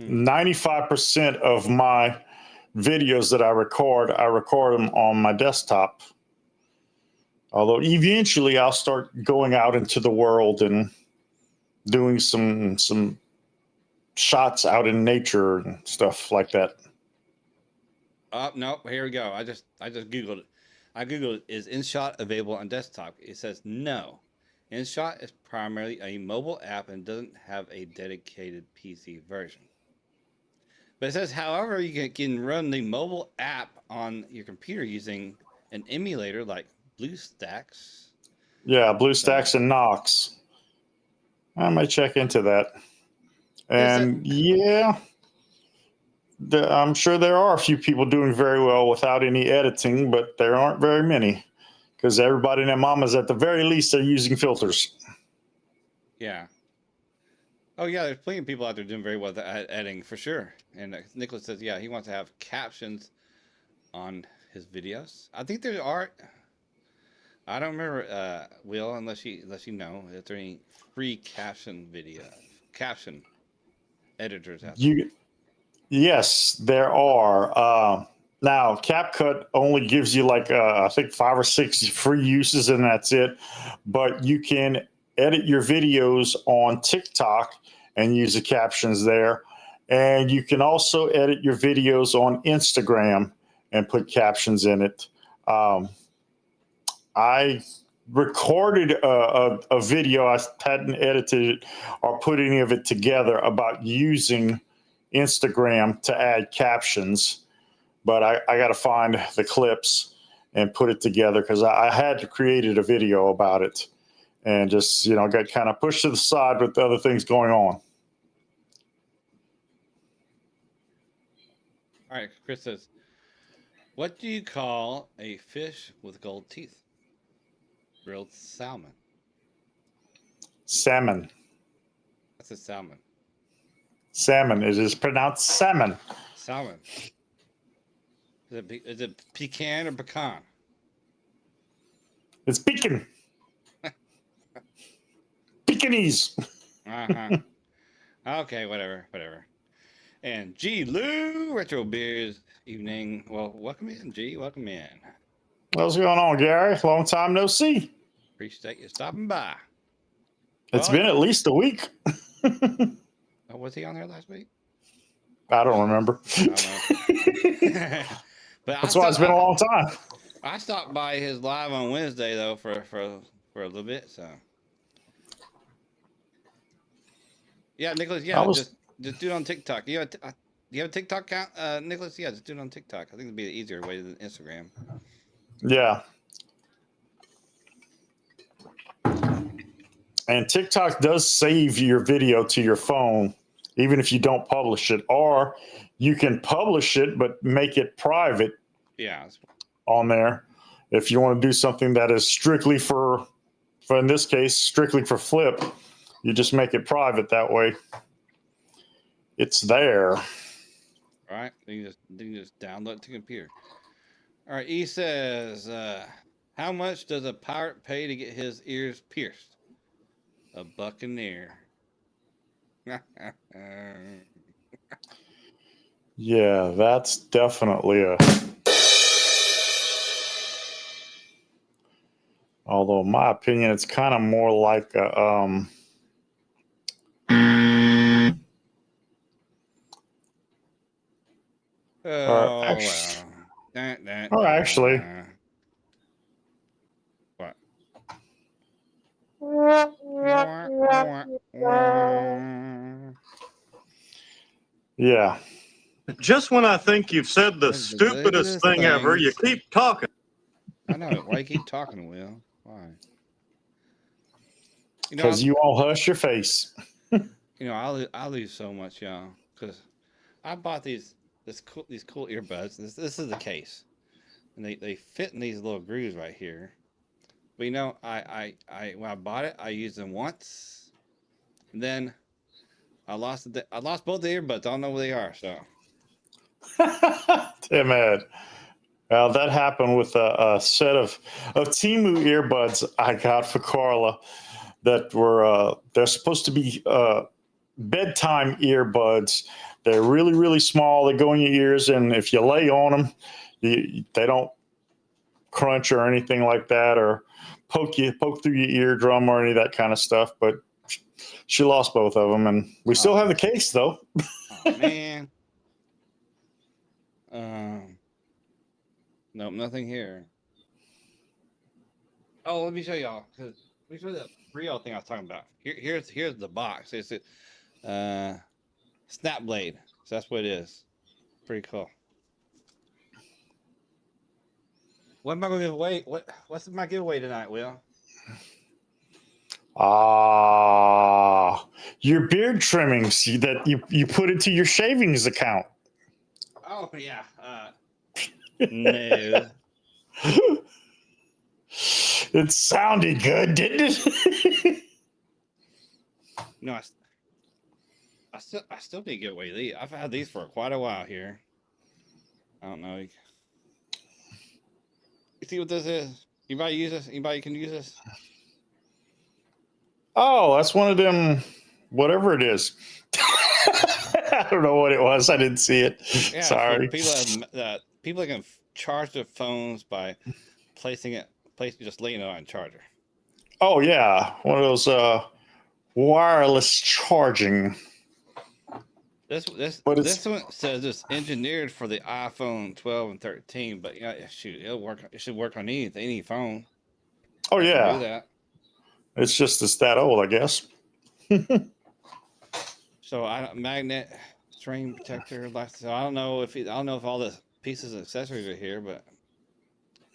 95% of my videos that I record them on my desktop. Although eventually I'll start going out into the world and doing some shots out in nature and stuff like that. Nope. Here we go. I just Googled it. I Googled, is InShot available on desktop? It says no. InShot is primarily a mobile app and doesn't have a dedicated PC version. But it says, however, you can run the mobile app on your computer using an emulator like BlueStacks. Yeah, BlueStacks and Knox. I might check into that. And yeah, I'm sure there are a few people doing very well without any editing, but there aren't very many because everybody and their mamas, at the very least, are using filters. Yeah. Oh, yeah, there's plenty of people out there doing very well with editing, for sure. And Nicholas says, yeah, he wants to have captions on his videos. I think there are. I don't remember, Will, unless you know, if there any free caption editors out there. Yes, there are. Now, CapCut only gives you like I think 5 or 6 free uses, and that's it. But you can edit your videos on TikTok and use the captions there, and you can also edit your videos on Instagram and put captions in it. I recorded a video. I hadn't edited it or put any of it together about using Instagram to add captions, but I got to find the clips and put it together because I had to create a video about it and just, got kind of pushed to the side with the other things going on. All right, Chris says, what do you call a fish with gold teeth? Grilled salmon. Salmon. That's a salmon. Salmon. It is pronounced salmon. Salmon. Is it pecan or pecan? It's pecan. Pecanese. Uh-huh. Okay, whatever. And G. Lou, Retro Beers evening. Well, welcome in, G. Welcome in. What's going on, Gary? Long time no see. Appreciate you stopping by. It's been at least a week. Oh, was he on there last week? I don't remember. I don't know. But That's why it's been a long time. I stopped by his live on Wednesday though for a little bit. So yeah, Nicholas. Yeah, just do it on TikTok. You have a TikTok account, Nicholas? Yeah, just do it on TikTok. I think it'd be the easier way than Instagram. Yeah. And TikTok does save your video to your phone, even if you don't publish it, or you can publish it but make it private. Yeah. On there, if you want to do something that is strictly for in this case, strictly for Flip, you just make it private. That way, it's there. All right. You can just download it to computer. All right. E says, how much does a pirate pay to get his ears pierced? A buccaneer. Yeah, that's definitely a. Although, in my opinion, it's kind of more like a. Actually. What? Yeah. Just when I think you've said the stupidest thing ever, you keep talking. I know. Why you keep talking, Will? Why? Because you all hush your face. I lose so much, y'all. Because I bought these cool earbuds. This is the case, and they fit in these little grooves right here. But I when I bought it, I used them once, and then I lost both the earbuds. I don't know where they are. So, Damn it. Well, that happened with a set of Temu earbuds I got for Carla that were they're supposed to be bedtime earbuds. They're really, really small. They go in your ears, and if you lay on them, they don't crunch or anything like that, or poke through your eardrum or any of that kind of stuff. But she lost both of them, and we still have the case though. Oh, man. Nope, nothing here. Oh, let me show y'all. Let me show you the real thing I was talking about. Here's the box. It's a snap blade. So that's what it is. pretty cool. What am I going to give away? What's my giveaway tonight, Will? Your beard trimmings that you put into your shavings account. Oh yeah. No. It sounded good, didn't it? No, I still need to give away these. I've had these for quite a while here. I don't know. You see what this is? Anybody use this? Anybody can use this? Oh, that's one of them, whatever it is. I don't know what it was. I didn't see it. Yeah, Sorry. People can charge their phones by placing just laying it on a charger. Oh yeah, one of those wireless charging. This one says it's engineered for the iPhone 12 and 13, but yeah, shoot, it'll work. It should work on any phone. Oh Do yeah, that. it's that old, I guess. So magnet string protector. So I don't know if all the pieces and accessories are here, but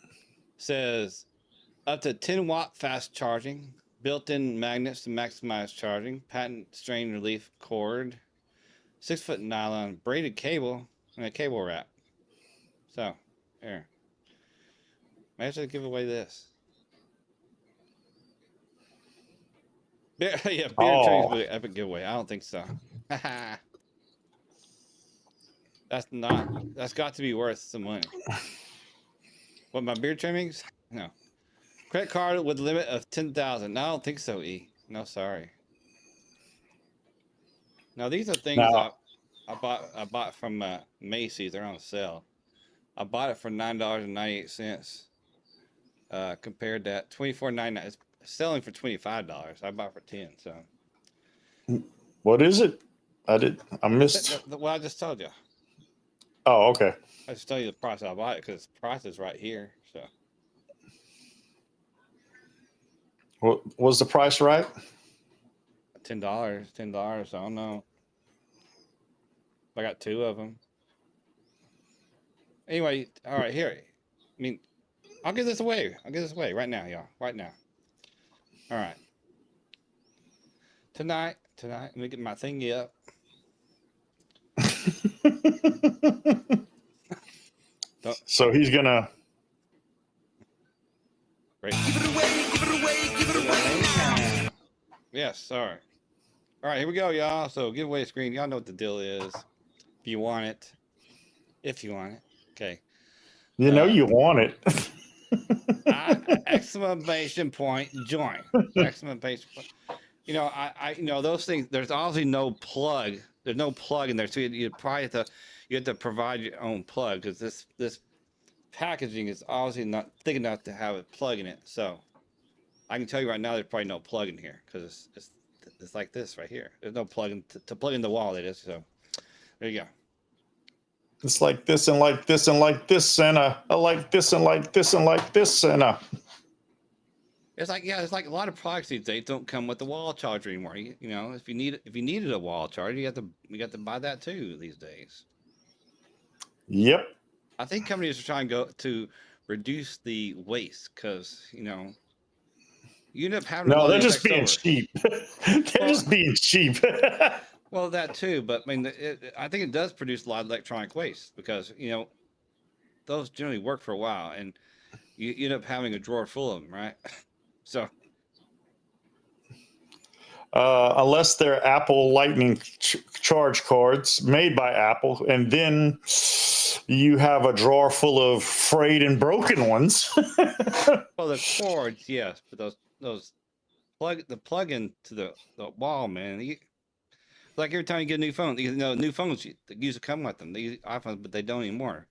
it says up to 10-watt fast charging, built-in magnets to maximize charging, patent strain relief cord, 6-foot nylon braided cable, and a cable wrap. So here, maybe I should give away this. Yeah, beard trimmings with an epic giveaway. I don't think so. That's got to be worth some money. What, my beard trimmings? No. Credit card with limit of 10,000. No, I don't think so, E. No, sorry. Now these are things I bought from Macy's. They're on sale. I bought it for $9.98. Compared to that $24.99. It's selling for $25. I bought it for $10. So What is it? I missed. What I just told you. Oh, okay. I just tell you the price I bought it because the price is right here. So What was the price right? $10. $10. I don't know. I got 2 of them. Anyway, all right, here. I mean, I'll give this away. Right now, y'all. Right now. All right. Tonight, let me get my thingy up. So he's gonna. Great. Give it away. Yes, sorry. All right, here we go, y'all. So giveaway screen. Y'all know what the deal is. If you want it. Okay. You know you want it. Exclamation point join. Exclamation point. Those things. There's obviously no plug. There's no plug in there, so you probably have to provide your own plug because this packaging is obviously not thick enough to have a plug in it. So I can tell you right now, there's probably no plug in here because it's like this right here. There's no plug in to plug in the wall. It is. So there you go. It's like this and like this and like this and like this and like this and like this and It's like a lot of products these days don't come with the wall charger anymore. If you needed a wall charger, you got to buy that too these days. Yep. I think companies are trying to reduce the waste because you end up having. No, they're just being cheap. They're just being cheap. Well, that too, but I mean, I think it does produce a lot of electronic waste because those generally work for a while, and you end up having a drawer full of them, right? So, unless they're Apple Lightning charge cards made by Apple, and then you have a drawer full of frayed and broken ones. well, the cords, yes, but those plug into the wall, man. Like every time you get a new phone, new phones used to come with them. They use iPhones, but they don't anymore.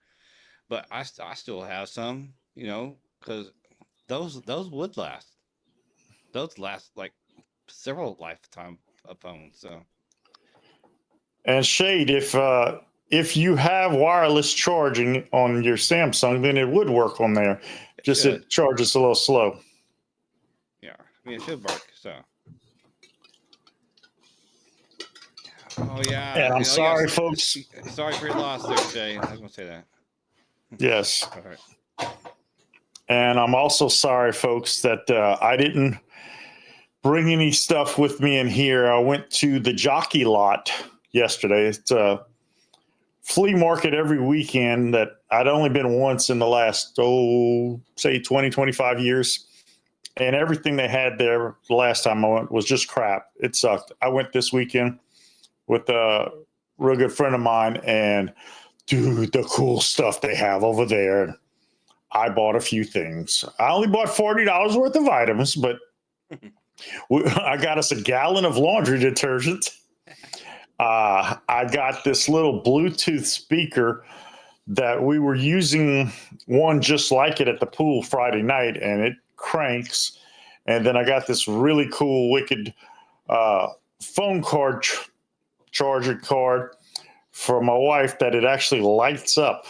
But I still have some, because those would last. Those last like several lifetime of phones. So. And Shade, if you have wireless charging on your Samsung, then it would work on there. Just it charges a little slow. Yeah, I mean it should work. So. Oh yeah. And I'm Oh, sorry, yes. folks. Sorry for your loss there, Shay. I was gonna say that. Yes. All right. And I'm also sorry, folks, that I didn't bring any stuff with me in here. I went to the Jockey Lot yesterday. It's a flea market every weekend that I'd only been once in the last, say 20, 25 years. And everything they had there the last time I went was just crap. It sucked. I went this weekend with a real good friend of mine, and dude, the cool stuff they have over there. I bought a few things. I only bought $40 worth of items, but I got us a gallon of laundry detergent. I got this little Bluetooth speaker that we were using one just like it at the pool Friday night, and it cranks. And then I got this really cool, wicked phone card charger card for my wife that it actually lights up.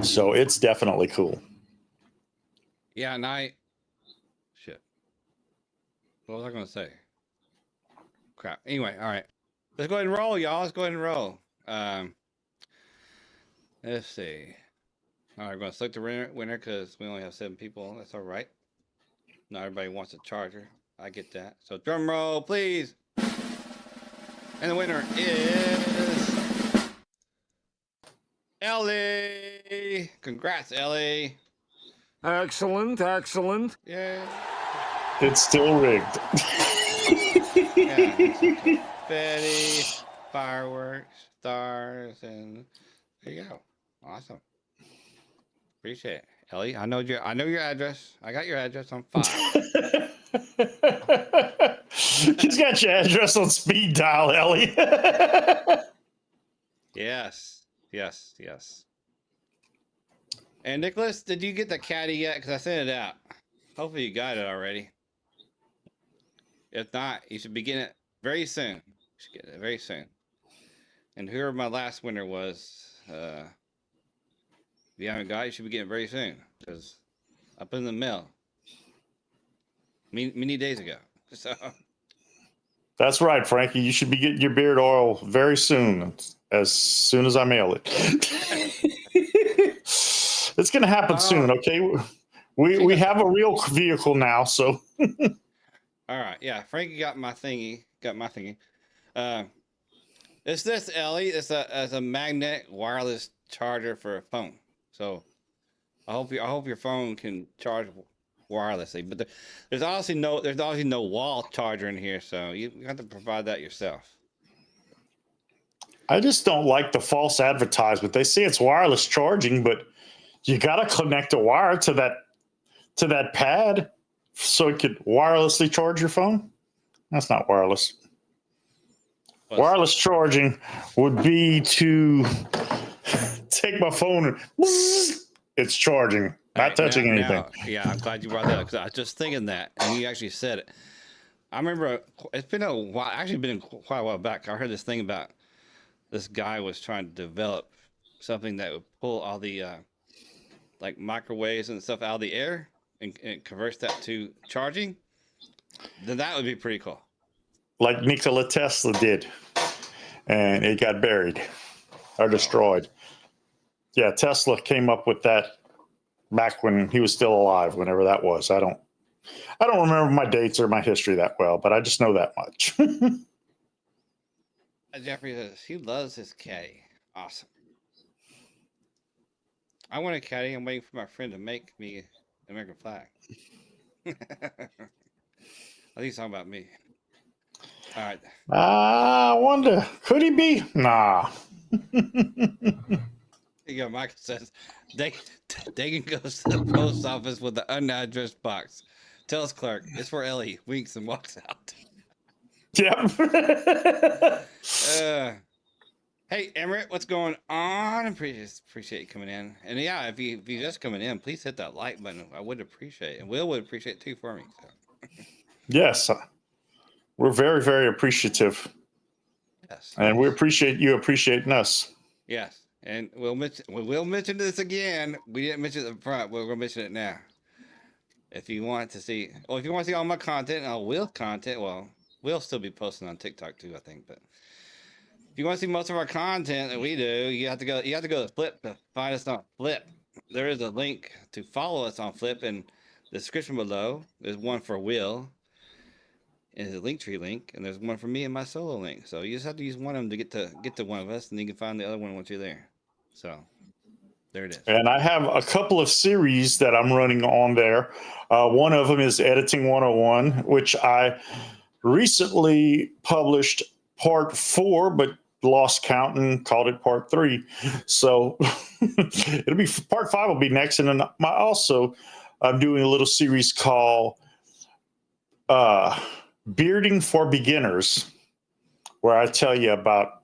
So it's definitely cool. Yeah, shit. What was I gonna say? Crap. Anyway, all right. Let's go ahead and roll, y'all. Let's go ahead and roll. Let's see. All right, we're gonna select the winner because we only have 7 people. That's all right. Not everybody wants a charger. I get that. So drum roll, please. And the winner is Ellie. Congrats, Ellie. Excellent, excellent. Yeah. It's still rigged. Yeah. Betty, fireworks, stars, and there you go. Awesome. Appreciate it, Ellie. I know your address. I got your address on file. He's got your address on speed dial, Ellie. Yes. And Nicholas, did you get the caddy yet? Because I sent it out. Hopefully you got it already. If not, you should be getting it very soon. You should get it very soon. And whoever my last winner was, if you haven't got it, you should be getting it very soon. Because I put it in the mail many days ago. So That's right, Frankie. You should be getting your beard oil very soon as I mail it. It's going to happen soon, okay? We have a real vehicle now, so. all right, yeah. Frankie got my thingy. It's this, Ellie. It's a magnetic wireless charger for a phone. So I hope your phone can charge wirelessly. But there's obviously no wall charger in here, so you have to provide that yourself. I just don't like the false advertisement. They say it's wireless charging, but you got to connect a wire to that pad so it could wirelessly charge your phone. That's not wireless. Wireless charging would be to take my phone and it's charging, not touching anything. Yeah, I'm glad you brought that up because I was just thinking that, and you actually said it. I remember it's been a while. Actually, been quite a while back. I heard this thing about this guy was trying to develop something that would pull all the like microwaves and stuff out of the air and converts that to charging. Then that would be pretty cool. Like Nikola Tesla did, and it got buried or destroyed. Yeah, Tesla came up with that back when he was still alive, whenever that was. I don't remember my dates or my history that well, but I just know that much. Jeffrey says he loves his caddy. Awesome. I want a caddy. I'm waiting for my friend to make me an American flag. I think he's talking about me. All right. I wonder, could he be? Nah. Here you go. Michael says, Dagan goes to the post office with the unaddressed box. Tells clerk, it's for Ellie. Winks and walks out. Yep. Hey, Emmerich, what's going on? Appreciate you coming in. And yeah, if you're just coming in, please hit that like button. I would appreciate it. And Will would appreciate it too for me. So. Yes. We're very, very appreciative. Yes. And we appreciate you appreciating us. Yes. And we'll mention this again. We didn't mention it up front. We're going to mention it now. if you want to see, well, if you want to see all my content and all Will's content, well, we'll still be posting on TikTok too, I think. But if you want to see most of our content that we do, you have to go to Flip to find us on Flip. There is a link to follow us on Flip in the description below. There's one for Will. And there's a Linktree link, and there's one for me and my solo link. So you just have to use one of them to get to one of us, and you can find the other one once you're there. So there it is. And I have a couple of series that I'm running on there. One of them is Editing 101, which I recently published part 4, but lost count and called it part 3. So it'll be part 5 will be next. And then I'm doing a little series called Bearding for Beginners, where I tell you about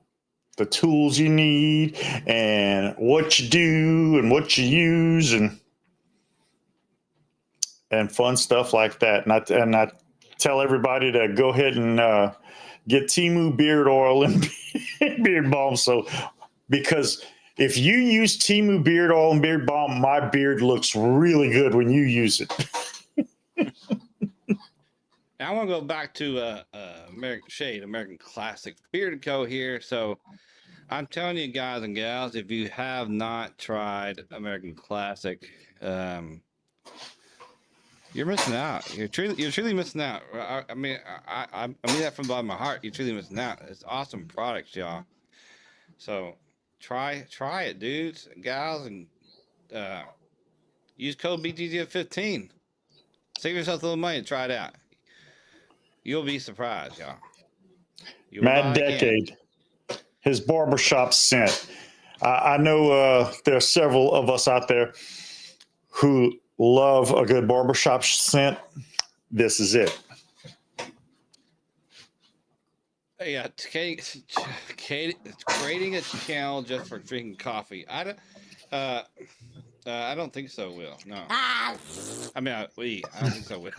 the tools you need and what you do and what you use and fun stuff like that. And I tell everybody to go ahead and get Temu beard oil and beard balm. So, because if you use Temu beard oil and beard balm, my beard looks really good when you use it. Now I want to go back to American Classic Beard Co. here. So I'm telling you guys and gals, if you have not tried American Classic, you're missing out. You're truly missing out. I mean that from the bottom of my heart. You're truly missing out. It's awesome products, y'all. So try it, dudes, gals, and use code BGG15. Save yourself a little money and try it out. You'll be surprised, y'all. Mad Decade, his barbershop scent. I know there are several of us out there who love a good barbershop scent. This is it. Yeah, creating a channel just for drinking coffee. I don't think so, Will. No. I don't think so, Will.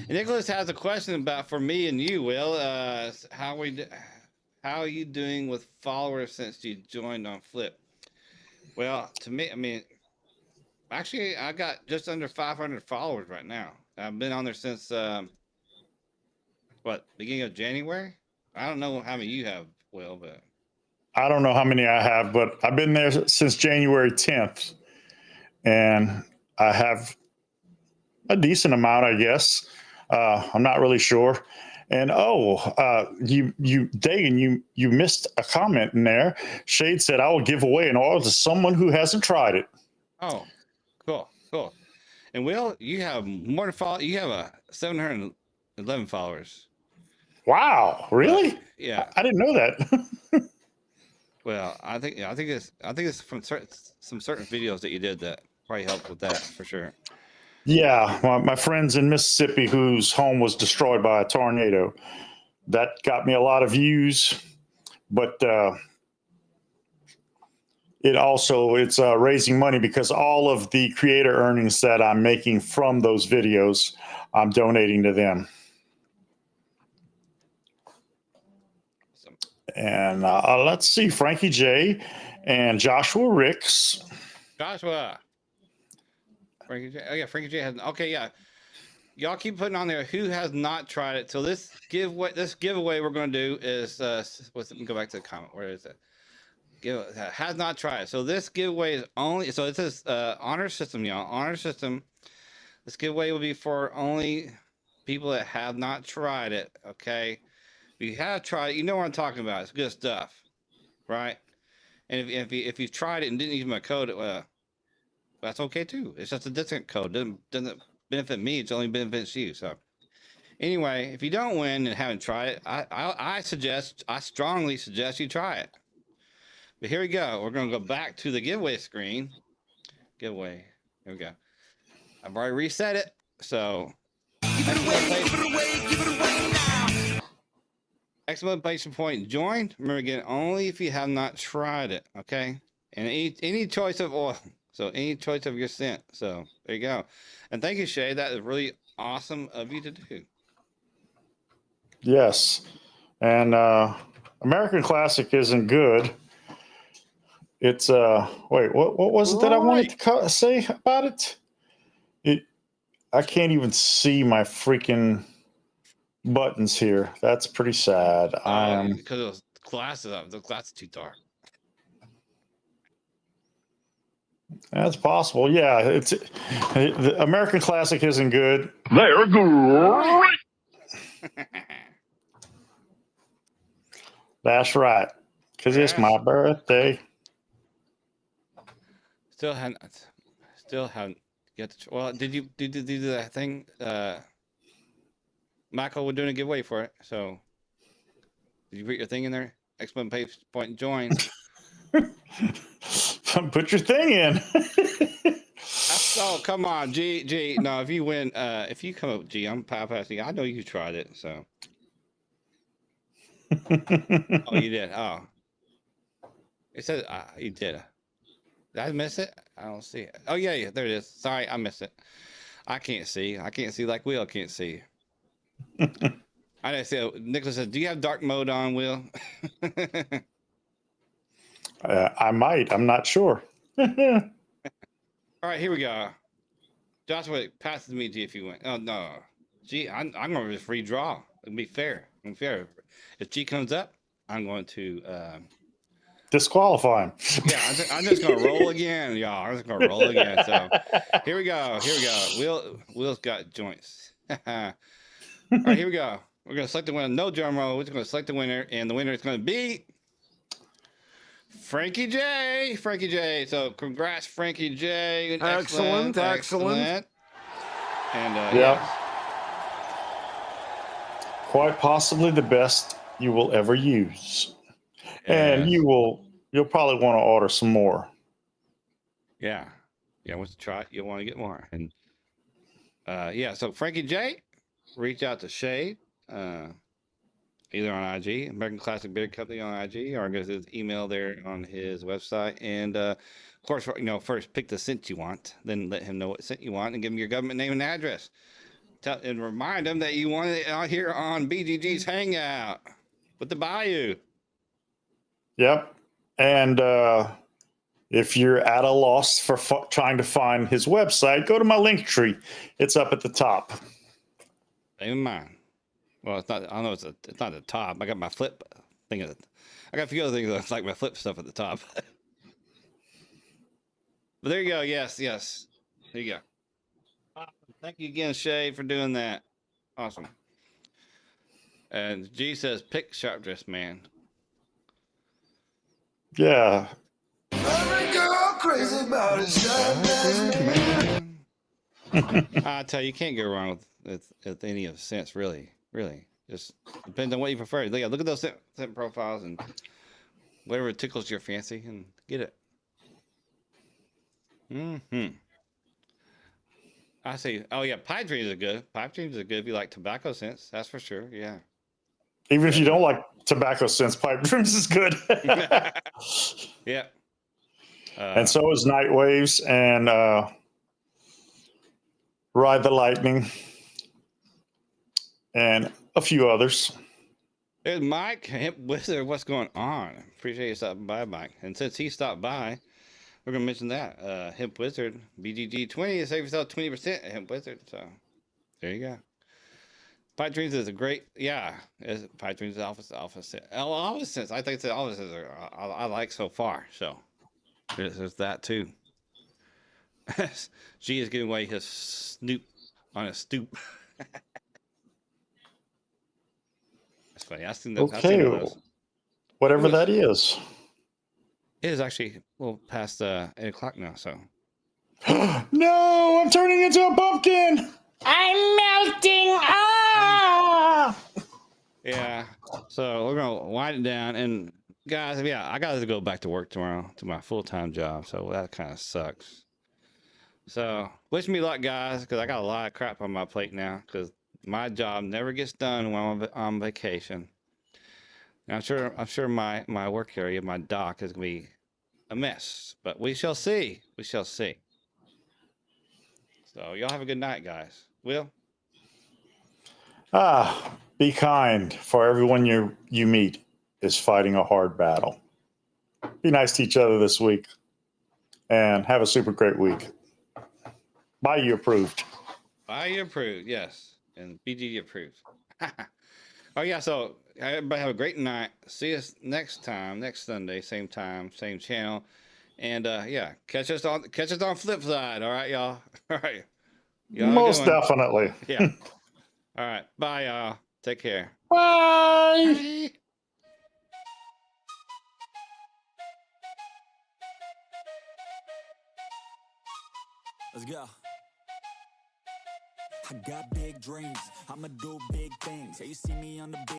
Nicholas has a question for me and you, Will. How are you doing with followers since you joined on Flip? Well, to me, I mean, actually, I got just under 500 followers right now. I've been on there since beginning of January. I don't know how many you have, Will, but I don't know how many I have, but I've been there since January 10th, and I have a decent amount, I guess. I'm not really sure. And Dagan, you missed a comment in there. Shade said, "I will give away an oil to someone who hasn't tried it." Oh, cool. And Will, you have more to follow. You have 711 followers. Wow, really? Yeah, I didn't know that. well, I think it's from some certain videos that you did that probably helped with that for sure. Yeah, my friends in Mississippi whose home was destroyed by a tornado, that got me a lot of views, but it's raising money because all of the creator earnings that I'm making from those videos, I'm donating to them. And let's see, Frankie J and Joshua Ricks. Frankie J. Oh yeah, Frankie J has. Okay, yeah. Y'all keep putting on there who has not tried it. So this giveaway we're going to do is let me go back to the comment. Where is it? Has not tried it. So this giveaway is only. So it says honor system, y'all. Honor system. This giveaway will be for only people that have not tried it. Okay. If you have tried it, you know what I'm talking about. It's good stuff, right? And if you've tried it and didn't use my code, that's okay too. It's just a discount code. Doesn't benefit me. It's only benefits you. So anyway, if you don't win and haven't tried it, I strongly suggest you try it. But here we go. We're going to go back to the giveaway screen. Giveaway. Here we go. I've already reset it. So Give it away now. exclamation point join. Remember again, only if you have not tried it. Okay. And any choice of oil. So any choice of your scent. So there you go. And thank you, Shay. That is really awesome of you to do. Yes. And American Classic isn't good. It's what was it that I wanted to say about it? I can't even see my freaking buttons here. That's pretty sad. Because those glasses up. The glasses too dark. That's possible. Yeah, the American Classic isn't good. They're great. That's right. Because it's my birthday. Still haven't get the. Well, did you do that thing? Michael, we're doing a giveaway for it. So, did you put your thing in there? Exclamation point join. Put your thing in. Oh, come on, G. No, if you win, if you come up, G, I'm bypassing. I know you tried it, so. Oh, you did. Oh, it says you did. Did I miss it? I don't see it. Oh yeah, there it is. Sorry, I missed it. I can't see like Will can't see. I didn't see. Nicholas said, "Do you have dark mode on, Will?" I might. I'm not sure. All right, here we go. Joshua passes me G if you win. Oh no, G, I'm gonna just redraw. It'll be fair. If G comes up, I'm going to disqualify him. Yeah, I'm just gonna roll again, y'all. I'm just gonna roll again. So here we go. Will's got joints. All right, here we go. We're gonna select the winner. No drum roll. We're just gonna select the winner, and the winner is gonna be Frankie J. So congrats, Frankie J. Excellent. And yeah, quite possibly the best you will ever use. And you'll probably want to order some more. Yeah. Once you try it, you'll want to get more. And so Frankie J, reach out to Shade, either on IG, American Classic Beer Company on IG, or go to his email there on his website. And of course, first pick the scent you want, then let him know what scent you want, and give him your government name and address. And remind him that you want it out here on BGG's Hangout with the Bayou. Yep. And if you're at a loss for trying to find his website, go to my link tree. It's up at the top. Same in mine. Well, it's not. I don't know. It's not at the top. I got my flip thing. I got a few other things like my flip stuff at the top. But there you go. Yes. There you go. Thank you again, Shay, for doing that. Awesome. And G says, pick Sharp Dress Man. Yeah. Every girl crazy about a sharp dressed man. I tell you, you can't go wrong with any of the scents, really. Just depends on what you prefer. Look at those scent profiles and whatever tickles your fancy and get it. I see. Oh yeah, pipe dreams are good. Pipe dreams are good if you like tobacco scents. That's for sure. Yeah. Even if you don't like tobacco scents, pipe dreams is good. Yeah. And so is Night Waves and Ride the Lightning and a few others. There's Mike Hemp Wizard. What's going on? Appreciate you stopping by, Mike. And since he stopped by, we're gonna mention that Hemp Wizard BGG 20 save yourself 20% at Hemp Wizard. So there you go. Pipe Dreams is a great, Pipe Dreams is alpha scent. Alpha scents. I think the alpha scents I like so far. So there's that too. G is giving away his snoop on a stoop. That's funny. I've seen those. Okay, whatever that is. It is actually a little past 8 o'clock now. So no, I'm turning into a pumpkin. I'm melting. Ah! Yeah. So we're gonna wind it down, and guys, I gotta go back to work tomorrow to my full-time job. So that kind of sucks. So wish me luck, guys, because I got a lot of crap on my plate now. Because my job never gets done when I'm on vacation. And I'm sure my work area, my dock, is gonna be a mess. But we shall see. So y'all have a good night, guys. Will? Be kind, for everyone you meet is fighting a hard battle. Be nice to each other this week, and have a super great week. Bayou approved. Bayou approved, yes, and BGG approved. Oh yeah, so everybody have a great night. See us next time, next Sunday, same time, same channel, and yeah, catch us on flip side. All right, y'all. All right, y'all have a good Most one. definitely. Yeah. All right, bye, y'all. Take care. Bye. Bye. Let's go. I got big dreams, I'ma do big things. Yeah, you see me on the big